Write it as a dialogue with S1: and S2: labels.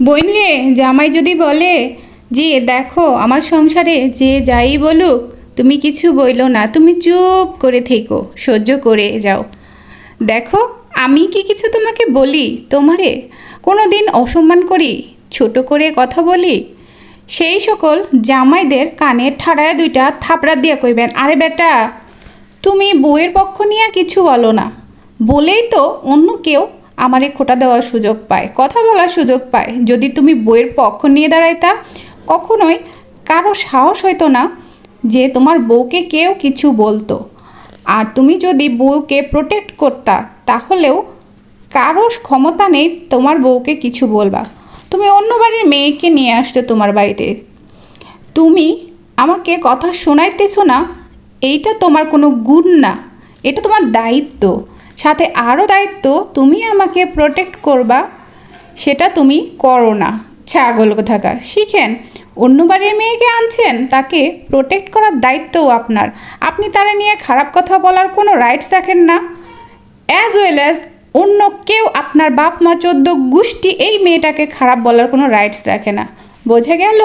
S1: বইনরে জামাই যদি বলে যে দেখো আমার সংসারে যে যাই বলুক তুমি কিছু বইলো না, তুমি চুপ করে থেকো, সহ্য করে যাও। দেখো আমি কি কিছু তোমাকে বলি? তোমারে কোনো দিন অসম্মান করি, ছোট করে কথা বলি? সেই সকল জামাইদের কানে ঠাড়ায় দুইটা থাপড়া দিয়া কইবেন, আরে বেটা তুমি বউয়ের পক্ষ নিয়ে কিছু বলো না বলেই তো অন্য কেউ আমারে খোঁটা দেওয়ার সুযোগ পায়, কথা বলার সুযোগ পায়। যদি তুমি বউয়ের পক্ষ নিয়ে দাঁড়াইতা কখনোই কারো সাহস হইতো না যে তোমার বউকে কেউ কিছু বলতো। আর তুমি যদি বউকে প্রোটেক্ট করতা তাহলেও কারো ক্ষমতা নেই তোমার বউকে কিছু বলবা। তুমি অন্য বাড়ির মেয়েকে নিয়ে আসছো তোমার বাড়িতে, তুমি আমাকে কথা শোনাইতেছো না, এইটা তোমার কোনো গুণ না, এটা তোমার দায়িত্ব। সাথে আরও দায়িত্ব তুমি আমাকে প্রোটেক্ট করবা, সেটা তুমি করো না। ছাগল কোথাকার, শিখেন। অন্য বাড়ির মেয়েকে আনছেন, তাকে প্রোটেক্ট করার দায়িত্বও আপনার। আপনি তারা নিয়ে খারাপ কথা বলার কোনো রাইটস রাখেন না, অ্যাজ ওয়েল অ্যাজ অন্য কেউ আপনার বাপ মা 14 গোষ্ঠী এই মেয়েটাকে খারাপ বলার কোনো রাইটস রাখে না। বোঝা গেল?